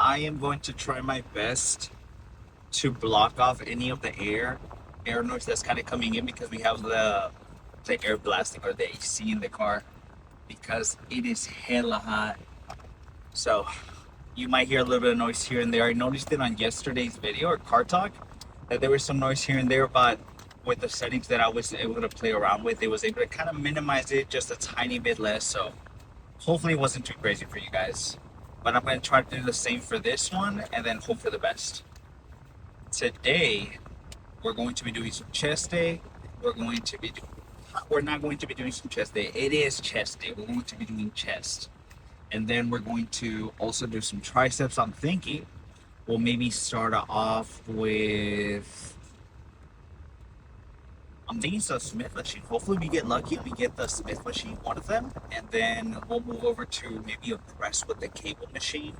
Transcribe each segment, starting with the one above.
I am going to try my best to block off any of the air noise that's kind of coming in because we have the air blasting or the AC in the car because it is hella hot. So you might hear a little bit of noise here and there. I noticed it on yesterday's video or car talk that there was some noise here and there, but with the settings that I was able to play around with, it was able to kind of minimize it just a tiny bit less. So hopefully it wasn't too crazy for you guys. But I'm going to try to do the same for this one and then hope for the best. Today, we're going to be doing some chest day. We're not going to be doing some chest day. It is chest day. We're going to be doing chest. And then we're going to also do some triceps. I'm thinking we'll maybe start off with, I'm thinking it's a Smith machine. Hopefully we get lucky and we get the Smith machine, one of them. And then we'll move over to maybe a press with the cable machine.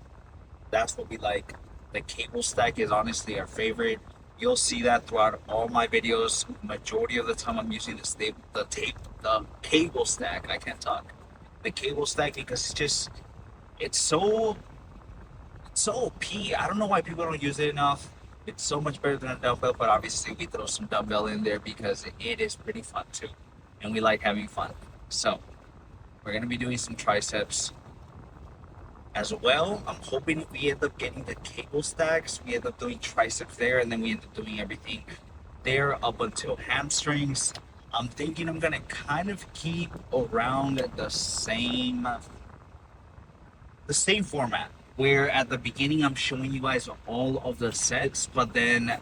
That's what we like. The cable stack is honestly our favorite. You'll see that throughout all my videos. Majority of the time I'm using the cable stack. I can't talk. The cable stack because it's so OP. I don't know why people don't use it enough. It's so much better than a dumbbell, but obviously we throw some dumbbell in there because it is pretty fun too. And we like having fun. So we're gonna be doing some triceps as well. I'm hoping we end up getting the cable stacks. We end up doing triceps there, and then we end up doing everything there up until hamstrings. I'm thinking I'm gonna kind of keep around the same format. Where at the beginning I'm showing you guys all of the sets, but then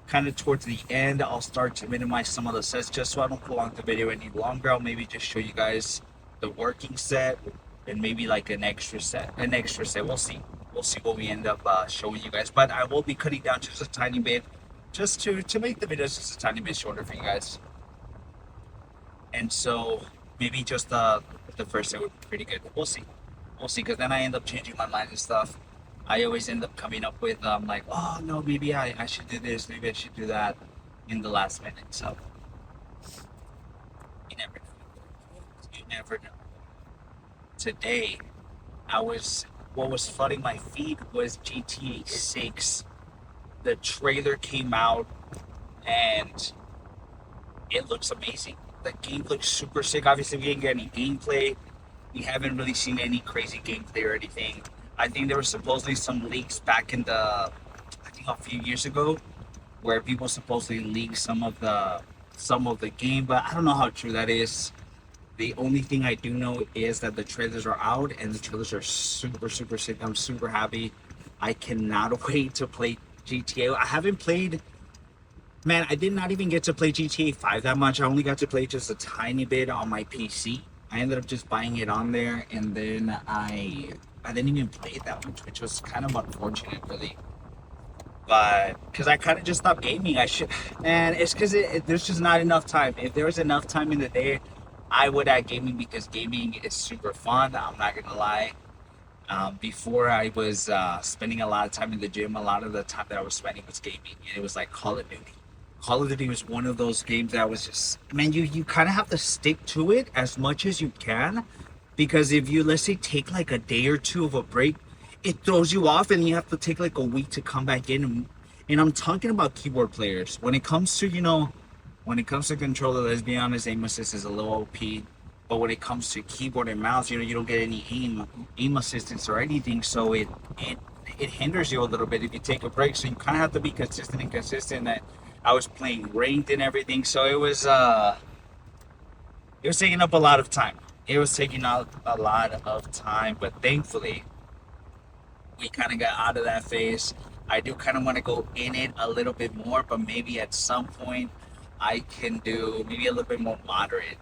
kind of towards the end I'll start to minimize some of the sets just so I don't prolong the video any longer. I'll maybe just show you guys the working set and maybe like an extra set. We'll see what we end up showing you guys. But I will be cutting down just a tiny bit, just to make the videos just a tiny bit shorter for you guys. And so maybe just the first set would be pretty good. We'll see, because then I end up changing my mind and stuff. I always end up coming up with like, oh no, maybe I should do this, maybe I should do that in the last minute. So you never know. You never know. Today, what was flooding my feed was GTA 6. The trailer came out and it looks amazing. The game looks super sick. Obviously, we didn't get any gameplay. We haven't really seen any crazy gameplay or anything. I think there were supposedly some leaks back I think a few years ago, where people supposedly leaked some of the game, but I don't know how true that is. The only thing I do know is that the trailers are out and the trailers are super, super sick. I'm super happy. I cannot wait to play GTA. I haven't played, man, I did not even get to play GTA 5 that much. I only got to play just a tiny bit on my PC. I ended up just buying it on there, and then I didn't even play it that much, which was kind of unfortunate, really. But because I kind of just stopped gaming, it's because there's just not enough time. If there was enough time in the day, I would add gaming because gaming is super fun. I'm not gonna lie. Before I was spending a lot of time in the gym. A lot of the time that I was spending was gaming, and it was like Call of Duty. Call of Duty was one of those games that was just, man, you kind of have to stick to it as much as you can, because if you, let's say, take like a day or two of a break, it throws you off and you have to take like a week to come back in. And I'm talking about keyboard players. When it comes to, when it comes to controller, let's be honest, aim assist is a little OP. But when it comes to keyboard and mouse, you don't get any aim assistance or anything. So it hinders you a little bit if you take a break. So you kind of have to be consistent and consistent. That I was playing ranked and everything, so it was taking up a lot of time. It was taking out a lot of time, but thankfully we kind of got out of that phase. I do kind of want to go in it a little bit more, but maybe at some point I can do maybe a little bit more moderate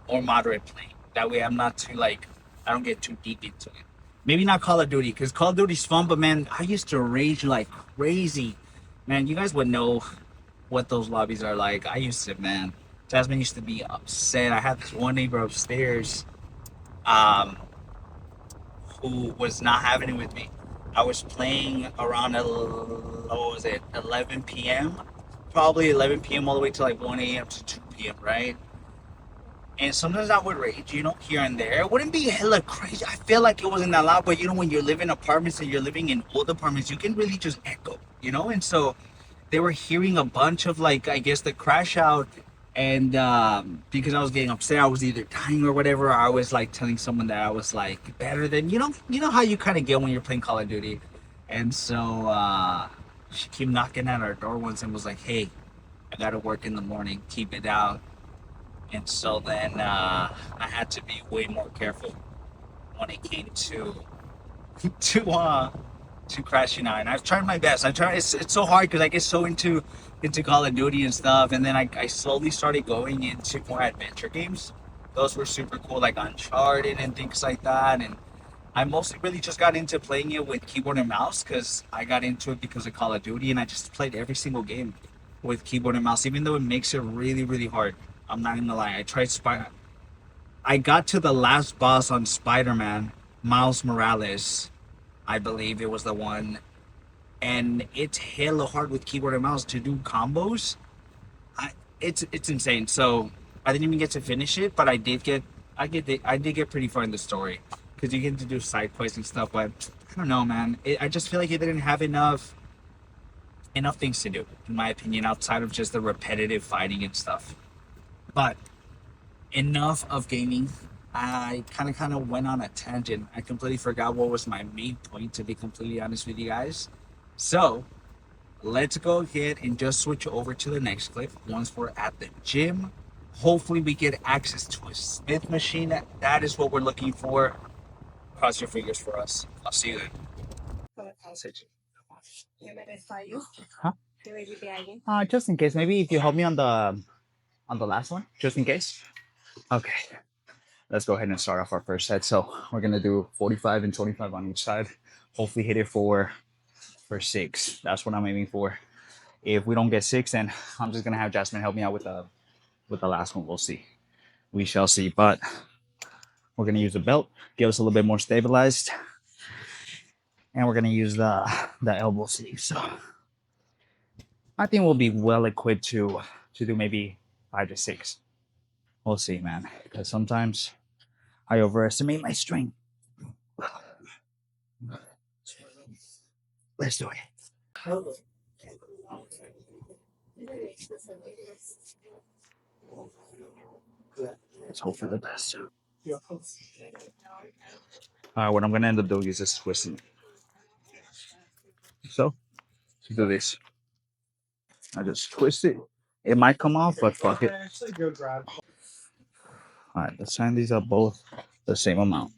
playing. That way I'm not too I don't get too deep into it. Maybe not Call of Duty, because Call of Duty's fun, but man, I used to rage like crazy. Man, you guys would know what those lobbies are like. I used to, man. Jasmine used to be upset. I had this one neighbor upstairs, who was not having it with me. I was playing around, what was it, 11 p.m.? Probably 11 p.m. all the way to like 1 a.m. to 2 p.m., right? And sometimes I would rage, here and there. It wouldn't be hella crazy. I feel like it wasn't that loud, but when you're living in apartments and you're living in old apartments, you can really just echo. And so they were hearing a bunch of, like, I guess, the crash out. And because I was getting upset, I was either dying or whatever. Or I was like telling someone that I was like better than, how you kind of get when you're playing Call of Duty. And so she came knocking at our door once and was like, "Hey, I gotta work in the morning. Keep it out." And so then I had to be way more careful when it came to to uh to crashing out. And I've tried my best. I try. It's so hard because I get so into Call of Duty and stuff, and then I slowly started going into more adventure games. Those were super cool, like Uncharted and things like that. And I mostly really just got into playing it with keyboard and mouse because I got into it because of Call of Duty, and I just played every single game with keyboard and mouse, even though it makes it really, really hard. I'm not gonna lie. I got to the last boss on Spider-Man, Miles Morales. I believe it was the one, and it's hella hard with keyboard and mouse to do combos. It's insane. So I didn't even get to finish it, but I did get pretty far in the story because you get to do side quests and stuff. But I don't know, man. I just feel like it didn't have enough things to do, in my opinion, outside of just the repetitive fighting and stuff. But enough of gaming. I kind of went on a tangent. I completely forgot what was my main point, to be completely honest with you guys. So let's go ahead and just switch over to the next clip. Once we're at the gym, hopefully we get access to a Smith machine. That is what we're looking for. Cross your fingers for us. I'll see you then. Huh? Just in case, maybe if you help me on the last one, just in case. Okay, let's go ahead and start off our first set. So we're gonna do 45 and 25 on each side. Hopefully hit it for 6. That's what I'm aiming for. If we don't get 6, then I'm just gonna have Jasmine help me out with the last one. We'll see. We shall see. But we're gonna use the belt, give us a little bit more stabilized, and we're gonna use the elbow sleeve. So I think we'll be well equipped to do maybe 5 to 6. We'll see, man. Because sometimes I overestimate my strength. Let's do it. Let's hope for the best. All right, what I'm gonna end up doing is just twisting. So do this. I just twist it. It might come off, but fuck it. All right, let's sign these up both the same amount.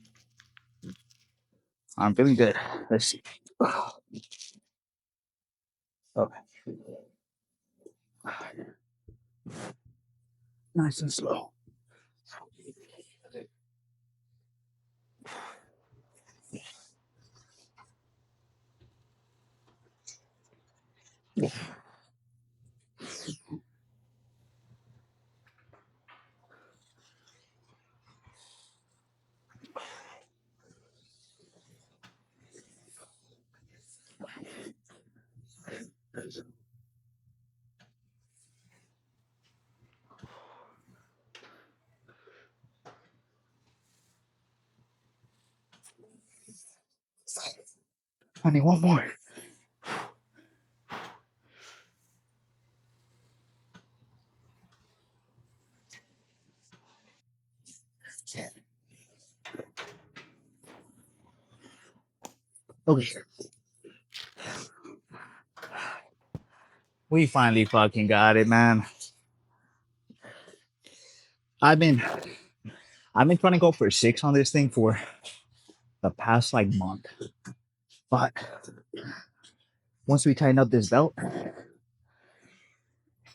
I'm feeling good. Let's see. Okay. Nice and slow. I need one more. Okay. We finally fucking got it, man. I've been I've been trying to go for 6 on this thing for the past like month. But once we tighten up this belt,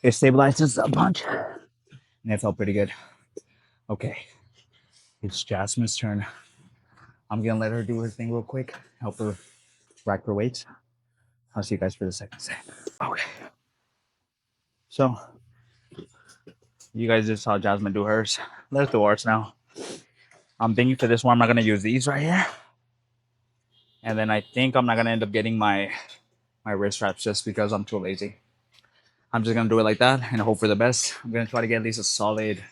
it stabilizes a bunch. And it felt pretty good. Okay. It's Jasmine's turn. I'm gonna let her do her thing real quick. Help her rack her weights. I'll see you guys for the second set. Okay. So you guys just saw Jasmine do hers. Let's do ours now. I'm thinking for this one, I'm not gonna use these right here. And then I think I'm not gonna end up getting my wrist straps just because I'm too lazy. I'm just gonna do it like that and hope for the best. I'm gonna try to get at least a solid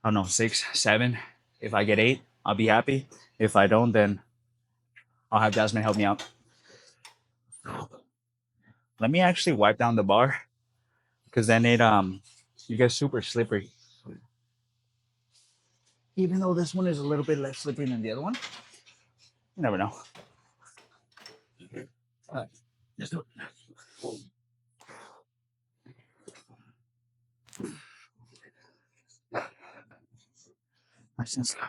I don't know, 6, 7. If I get 8, I'll be happy. If I don't, then I'll have Jasmine help me out. Let me actually wipe down the bar because then you get super slippery. Even though this one is a little bit less slippery than the other one, you never know. All right, let's do it. Nice and slow.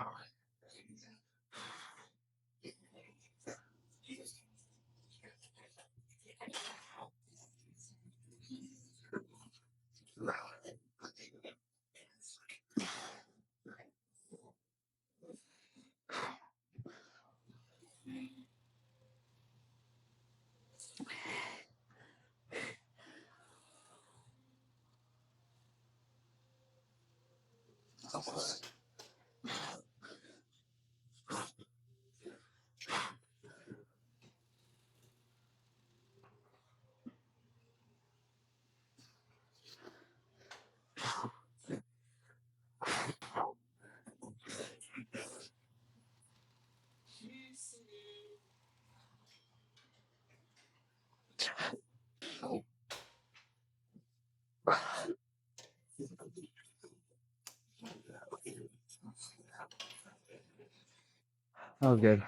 Oh, good.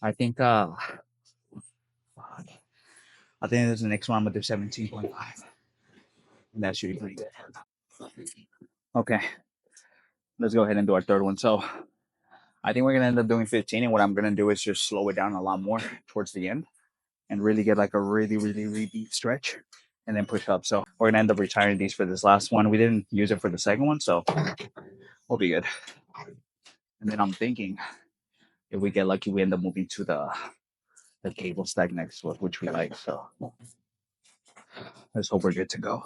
I think I think this is the next one. I'm gonna do 17.5, and that should be pretty good. Okay, let's go ahead and do our third one. So I think we're gonna end up doing 15, and what I'm gonna do is just slow it down a lot more towards the end, and really get like a really deep stretch, and then push up. So we're gonna end up retiring these for this last one. We didn't use it for the second one, so we'll be good. And then I'm thinking if we get lucky, we end up moving to the cable stack next to it, which we like. So let's hope we're good to go.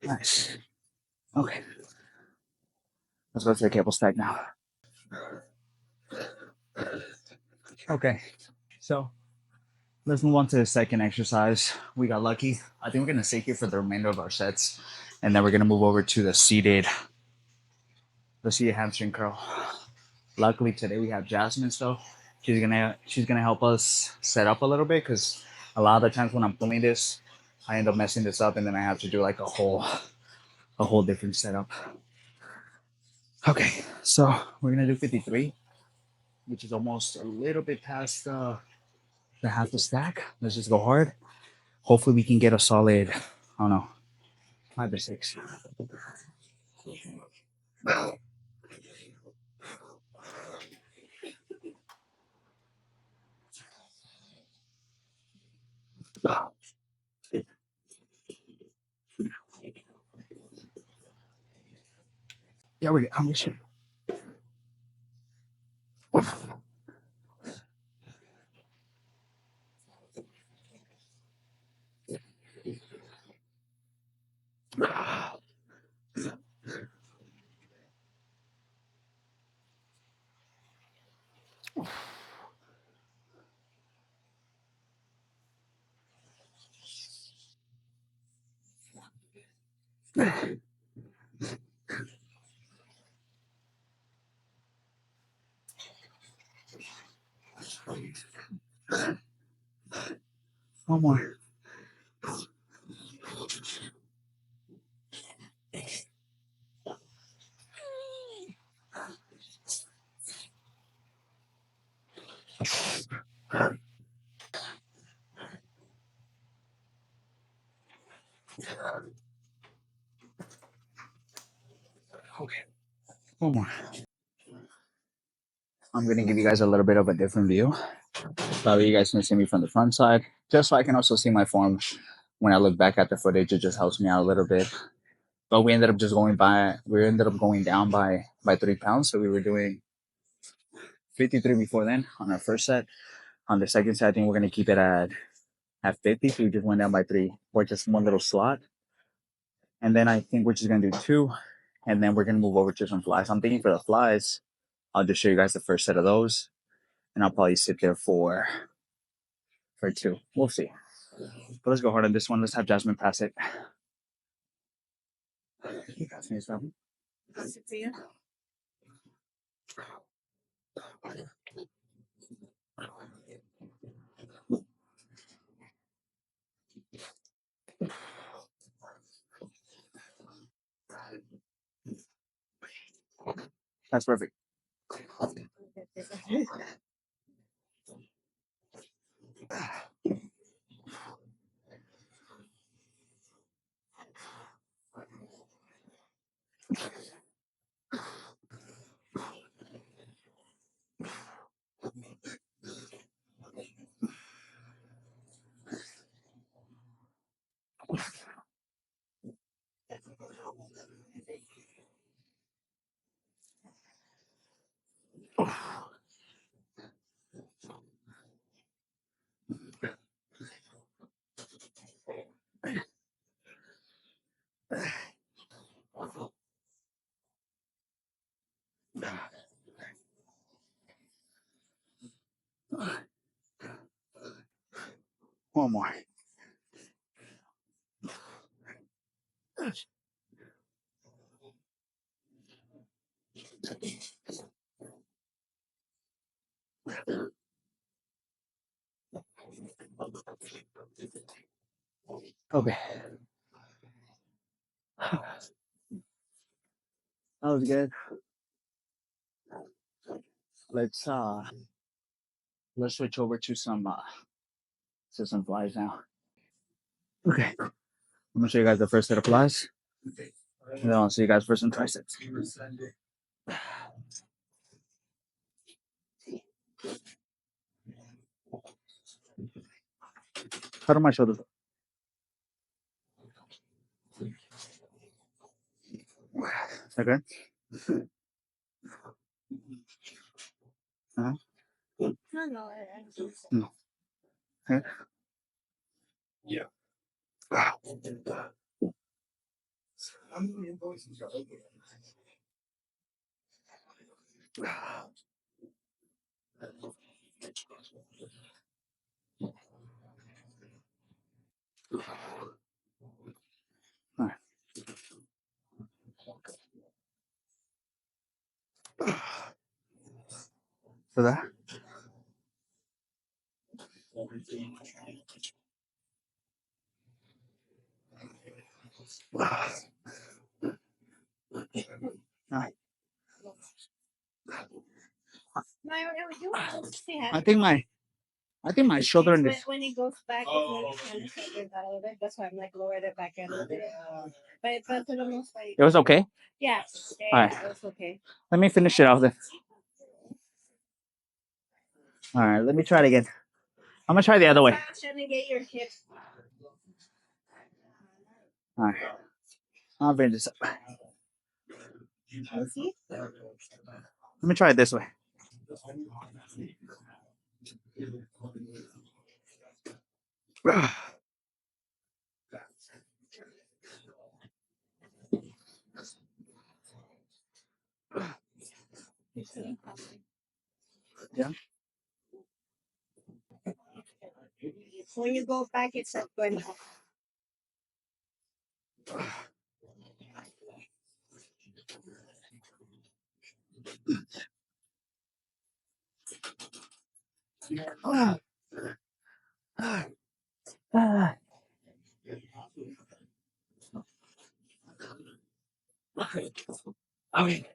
Nice. Okay, let's go to the cable stack now. Okay, so let's move on to the second exercise. We got lucky. I think we're gonna stay here for the remainder of our sets, and then we're gonna move over to the seated hamstring curl. Luckily today we have Jasmine, so she's gonna help us set up a little bit because a lot of the times when I'm filming this, I end up messing this up, and then I have to do like a whole different setup. Okay, so we're gonna do 53, which is almost a little bit past the half the stack. Let's just go hard. Hopefully we can get a solid, I don't know, 5 or 6. Yeah, we I'm just one more. Okay, one more. I'm gonna give you guys a little bit of a different view. Probably you guys can see me from the front side, just so I can also see my form when I look back at the footage. It just helps me out a little bit. But we ended up just going by. We ended up going down by 3 pounds. So we were doing 53 before then on our first set. On the second set, I think we're gonna keep it at 50. So we just went down by 3 or just one little slot. And then I think we're just gonna do 2, and then we're gonna move over to some flies. I'm thinking for the flies, I'll just show you guys the first set of those, and I'll probably sit there for 2. We'll see. But let's go hard on this one. Let's have Jasmine pass it. You guys need something? That's perfect. One more. Okay. That was good. Let's let's switch over to some flies now. Okay. I'm gonna show you guys the first set of flies. And then I'll see you guys for some triceps. How do my shoulders? Okay. Uh-huh. No. Okay. Yeah. All right. So that. All right. I think my shoulder and this. When it goes back, it's kind of shoulders out of it. That's why I'm like lowered it back in a little bit. But for the most part, it was okay. Yeah. All right. It was okay. Let me finish it off then. All right. Let me try it again. I'm gonna try the other way. All right. I'll bring this up. Let me try it this way. Yeah. When you go back, it's like going. Okay.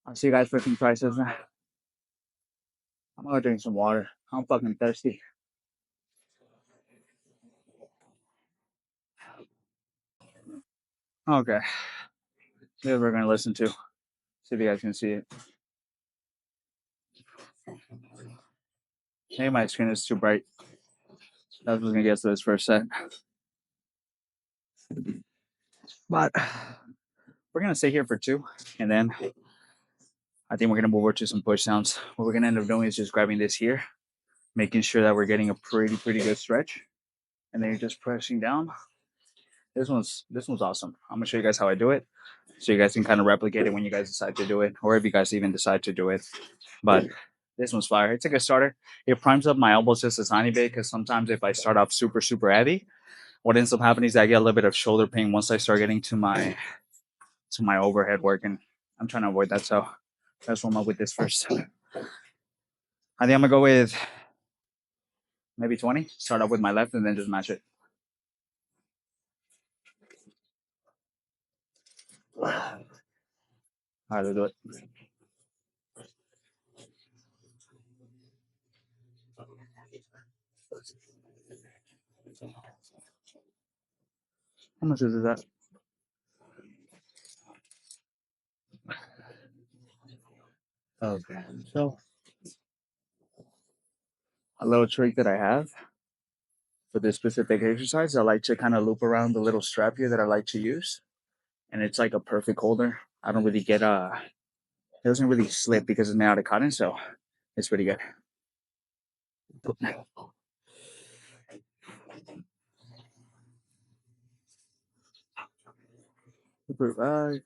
I'll see you guys for some prices now. I'm gonna drink some water. I'm fucking thirsty. Okay, this we're gonna listen to. See if you guys can see it. Maybe my screen is too bright. That's what's gonna get to this first set. But we're gonna stay here for two, and then I think we're gonna move over to some push downs. What we're gonna end up doing is just grabbing this here, making sure that we're getting a pretty good stretch, and then you're just pressing down. This one's awesome. I'm gonna show you guys how I do it, so you guys can kind of replicate it when you guys decide to do it, or if you guys even decide to do it. But this one's fire. It's a good starter. It primes up my elbows just a tiny bit because sometimes if I start off super heavy, what ends up happening is I get a little bit of shoulder pain once I start getting to my overhead work, and I'm trying to avoid that. So let's warm up with this first. I think I'm gonna go with maybe 20. Start off with my left and then just match it. All right, let's do it. How much is that? Okay. So a little trick that I have for this specific exercise, I like to kind of loop around the little strap here that I like to use, and it's like a perfect holder. I don't really get it doesn't really slip because it's made out of cotton, so it's pretty good. Right.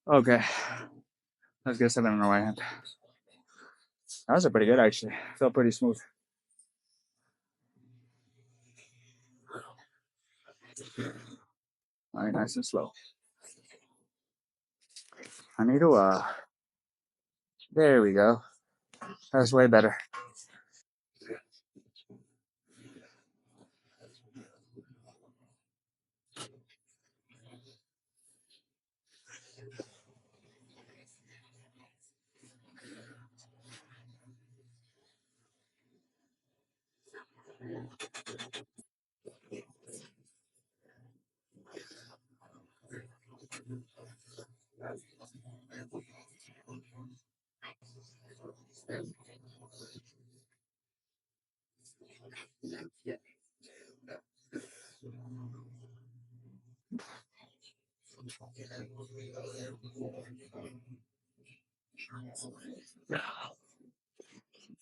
Okay, let's get 7 on the right hand. That was a pretty good actually. Felt pretty smooth. All right, nice and slow. I need to there we go. That's way better.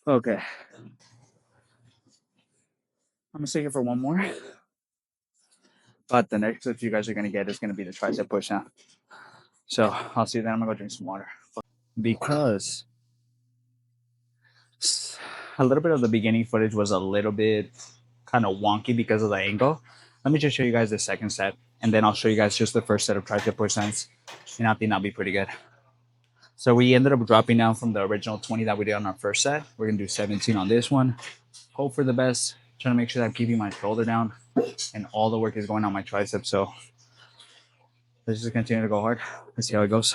Okay, I'm gonna stay here for one more. But the next that you guys are gonna get is gonna be the tricep push down. So I'll see you then. I'm gonna go drink some water. Because a little bit of the beginning footage was a little bit kind of wonky because of the angle. Let me just show you guys the second set, and then I'll show you guys just the first set of tricep push downs, and I think that'll be pretty good. So we ended up dropping down from the original 20 that we did on our first set. We're gonna do 17 on this one. Hope for the best. Trying to make sure that I'm keeping my shoulder down, and all the work is going on my triceps. So let's just continue to go hard. Let's see how it goes.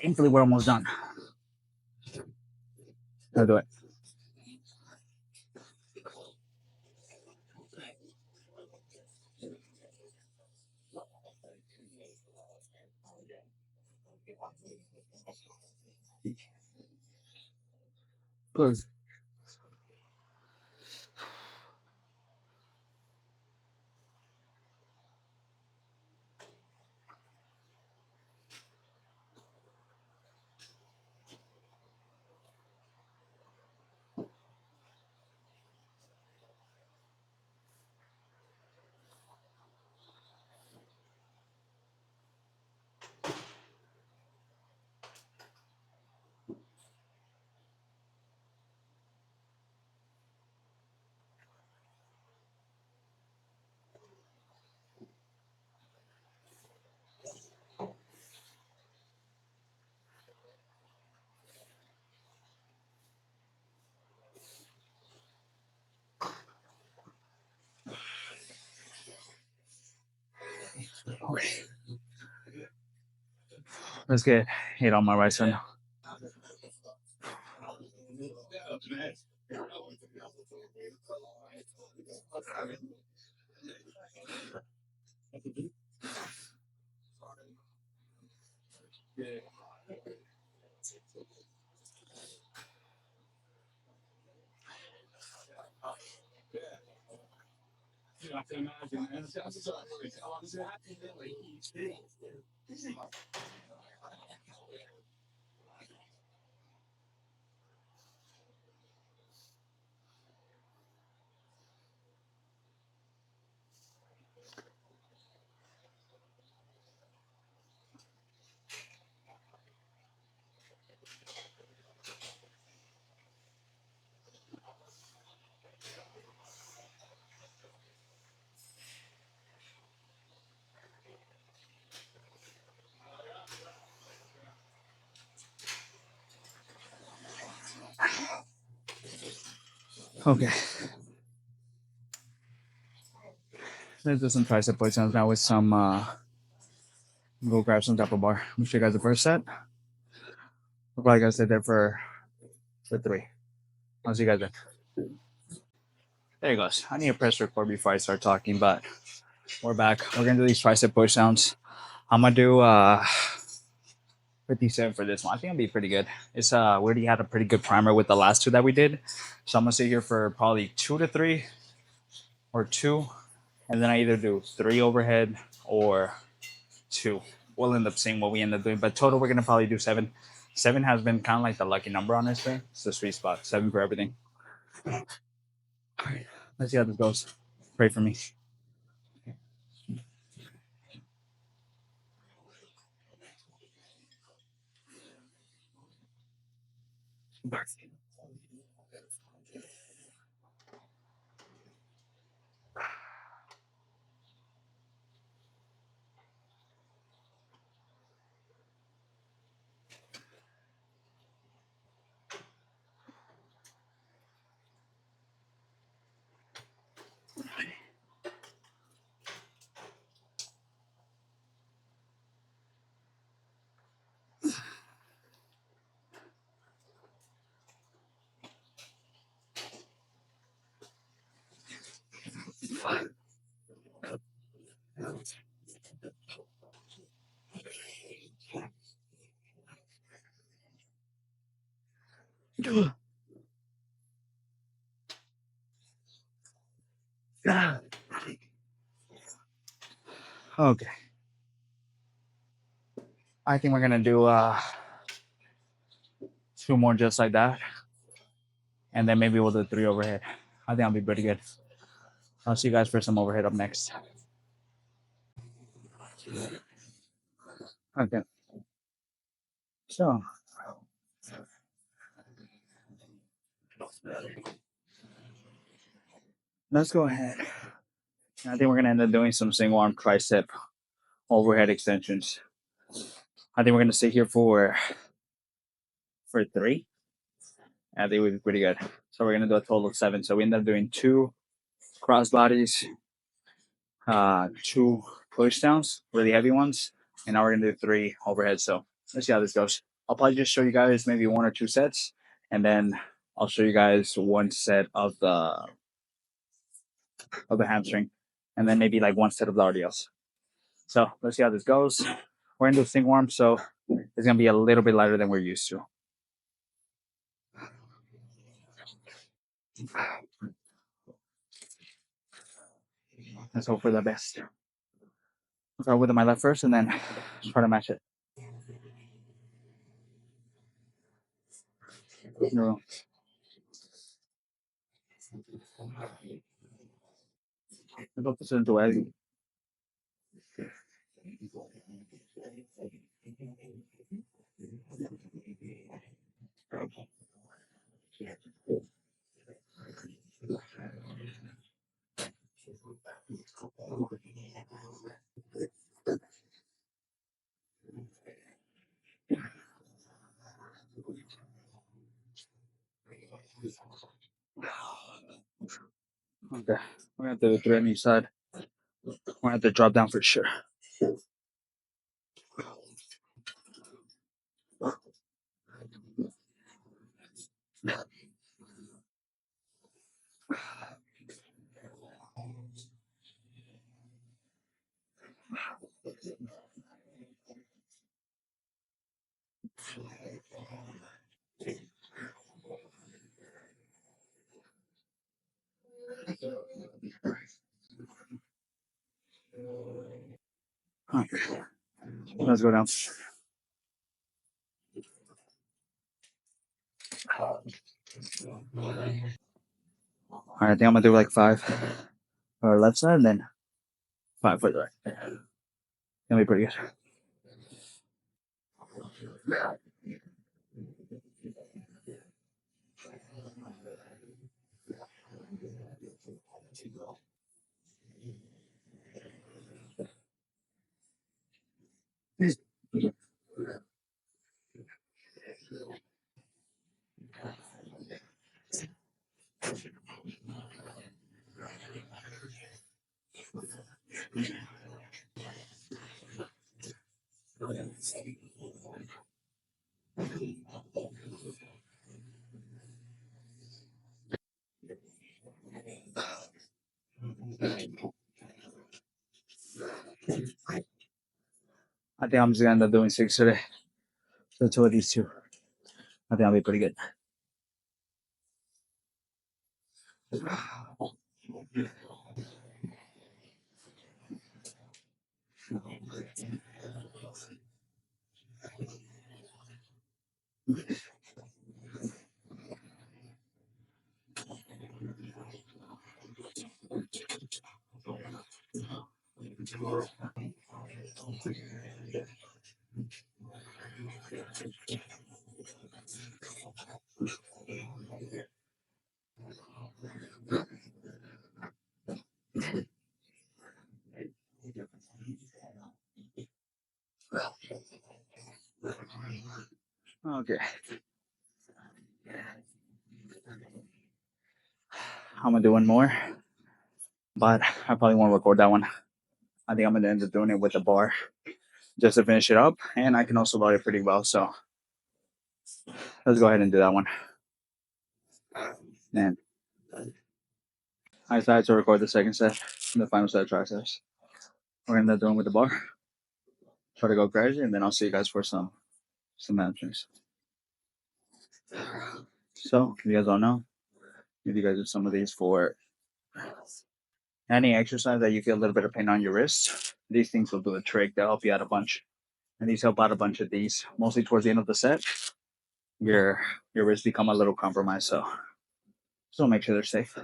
Thankfully, we're almost done. I'll do it. Close. Let's get 8 on my right side now. Okay. Let's do some tricep push downs now with some go grab some type of bar. Let me show you guys the first set. We're probably gonna sit there for 3. I'll see you guys then. There you goes. I need to press record before I start talking, but we're back. We're gonna do these tricep push downs. I'm gonna do 57 for this one. I think it'll be pretty good. It's we already had a pretty good primer with the last 2 that we did. So I'm gonna sit here for probably 2 to 3 or 2. And then I either do 3 overhead or 2. We'll end up seeing what we end up doing. But total we're gonna probably do 7. 7 has been kind of like the lucky number, honestly. It's the sweet spot. 7 for everything. All right. Let's see how this goes. Pray for me. Okay. I think we're gonna do 2 more just like that. And then maybe we'll do 3 overhead. I think I'll be pretty good. I'll see you guys for some overhead up next. Okay. So let's go ahead. I think we're gonna end up doing some single arm tricep overhead extensions. I think we're gonna sit here for 3. I think we'll be pretty good. So we're gonna do a total of 7. So we end up doing 2 cross bodies, 2 push downs, really heavy ones, and now we're gonna do 3 overhead. So let's see how this goes. I'll probably just show you guys maybe 1 or 2 sets, and then I'll show you guys 1 set of the hamstring, and then maybe like 1 set of the RDLs. So let's see how this goes. We're gonna do single arm, so it's gonna be a little bit lighter than we're used to. Let's hope for the best. I'll start with my left first, and then try to match it. No. Ito to sa dual. Okay. We're gonna have to do 3 on each side. We're gonna have to drop down for sure. Let's go down. All right, I think I'm gonna do like 5 for our left side and then 5 for the right. Gonna be pretty good. I think I'm just gonna end up doing 6 today. So 2 of these 2. I think I'll be pretty good. Okay. I'm gonna do one more, but I probably won't record that one. I think I'm gonna end up doing it with the bar just to finish it up, and I can also load it pretty well. So let's go ahead and do that one. And I decided to record the second set, the final set of triceps. We're gonna end up doing with the bar. Try to go crazy, and then I'll see you guys for some hamstrings. So if you guys don't know, if you guys do some of these for any exercise that you feel a little bit of pain on your wrist, these things will do a trick. They'll help you out a bunch. And these help out a bunch of these, mostly towards the end of the set. Your wrists become a little compromised, so make sure they're safe.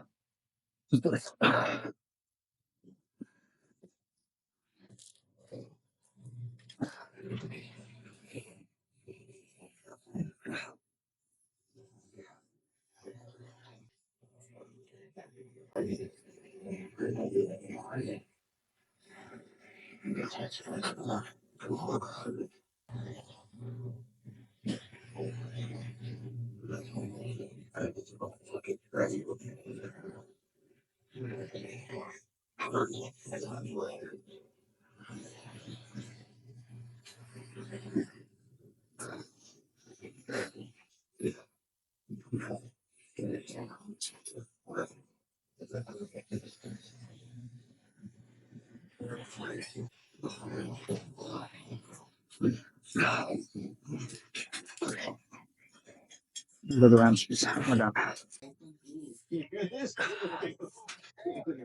Little round shoes. We're done.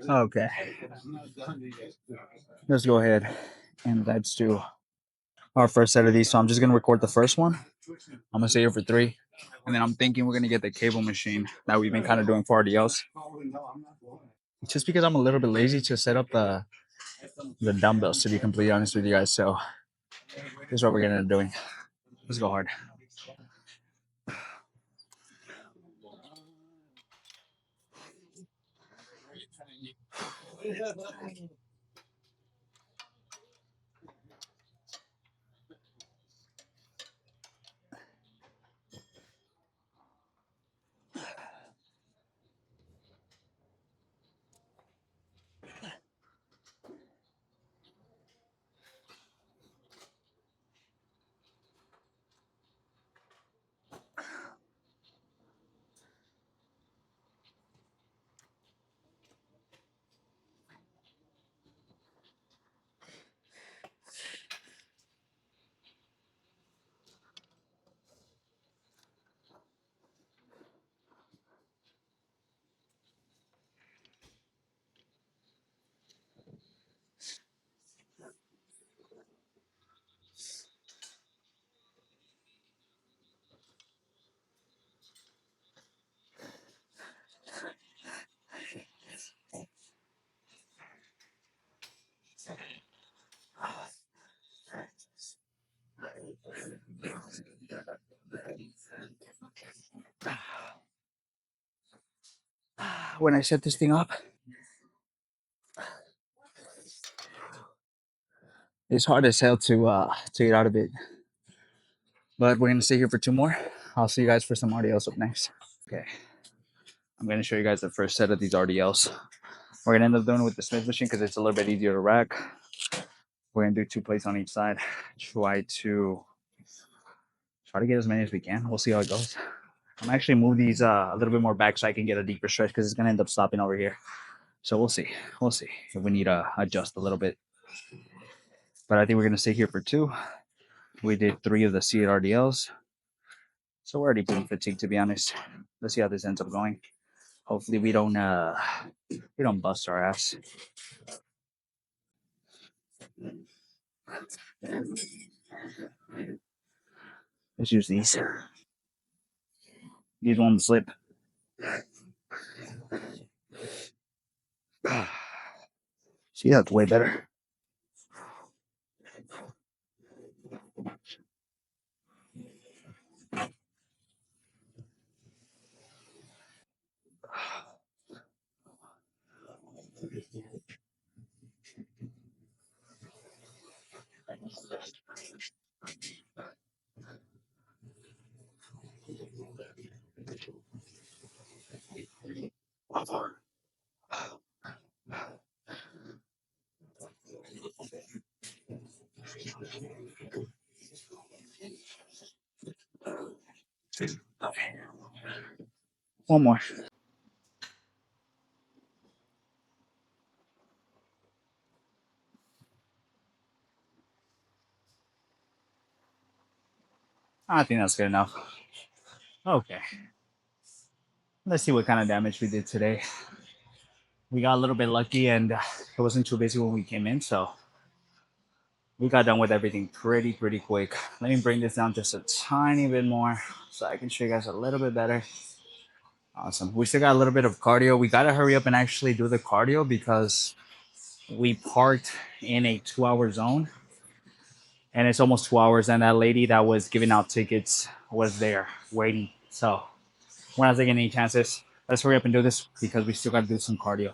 Okay. Let's go ahead and let's do our first set of these. So I'm just gonna record the first one. I'm gonna stay here for 3. And then I'm thinking we're gonna get the cable machine that we've been kind of doing for RDLs. Just because I'm a little bit lazy to set up the dumbbells, to be completely honest with you guys. So this is what we're gonna end up doing. Let's go hard. when I set this thing up. It's hard as hell to get out of it. But we're gonna stay here for 2 more. I'll see you guys for some RDLs up next. Okay. I'm gonna show you guys the first set of these RDLs. We're gonna end up doing it with the Smith machine because it's a little bit easier to rack. We're gonna do 2 plates on each side. Try to get as many as we can. We'll see how it goes. I'm actually move these a little bit more back so I can get a deeper stretch because it's gonna end up stopping over here. So we'll see. We'll see if we need to adjust a little bit. But I think we're gonna stay here for 2. We did 3 of the seated RDLs. So we're already pretty fatigued, to be honest. Let's see how this ends up going. Hopefully we don't bust our ass. Let's use these. These won't slip. See, that's way better. Okay. One more. I think that's good enough. Okay. Let's see what kind of damage we did today. We got a little bit lucky and it wasn't too busy when we came in, so we got done with everything pretty quick. Let me bring this down just a tiny bit more so I can show you guys a little bit better. Awesome. We still got a little bit of cardio. We got to hurry up and actually do the cardio because we parked in a 2-hour zone and it's almost 2 hours. And that lady that was giving out tickets was there waiting. So we're not taking any chances. Let's hurry up and do this because we still got to do some cardio.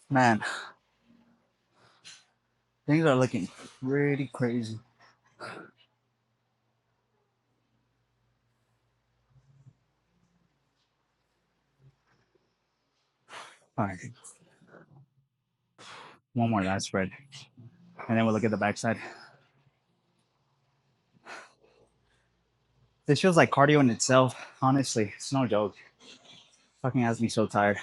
Man, things are looking pretty crazy. All right. One more last spread. And then we'll look at the backside. This feels like cardio in itself. Honestly, it's no joke. Fucking has me so tired.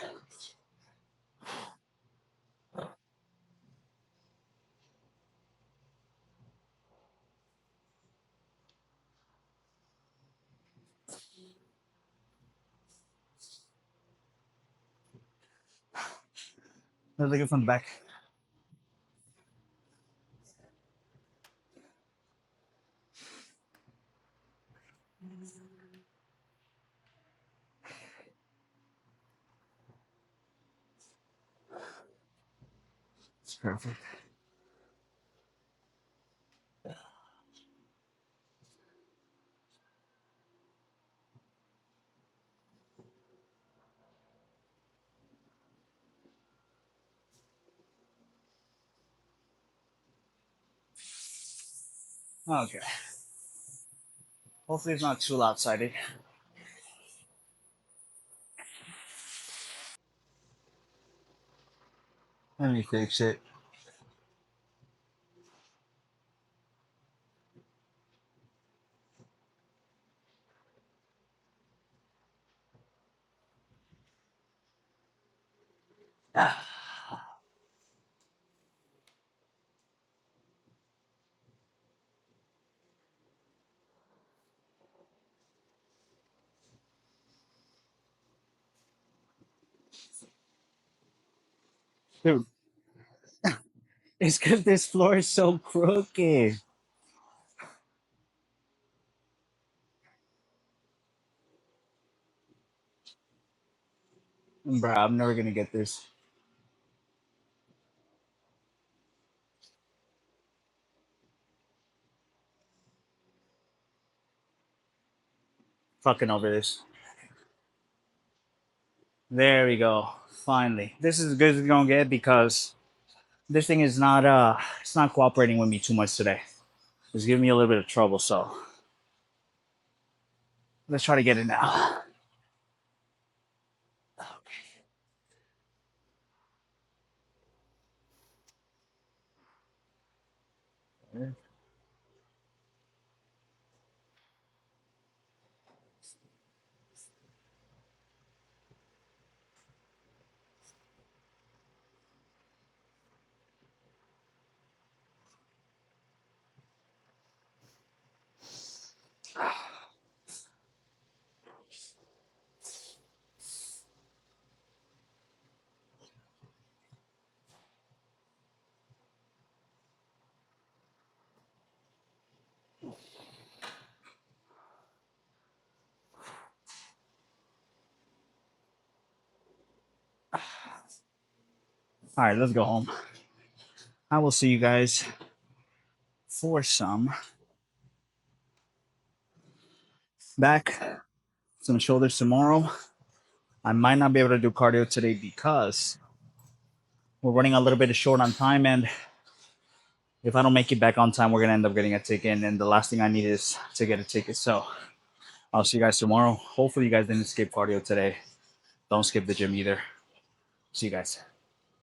Let's look at it from the back. Perfect. Okay. Hopefully it's not too lopsided. Let me fix it. Dude, it's because this floor is so crooked. Bro, I'm never gonna get this. Fucking over this. There we go. Finally. This is as good as it's gonna get because this thing is not it's not cooperating with me too much today. It's giving me a little bit of trouble, so let's try to get it now. All right, let's go home. I will see you guys for back, some shoulders tomorrow. I might not be able to do cardio today because we're running a little bit short on time, and if I don't make it back on time, we're gonna end up getting a ticket, and the last thing I need is to get a ticket. So I'll see you guys tomorrow. Hopefully, you guys didn't skip cardio today. Don't skip the gym either. See you guys.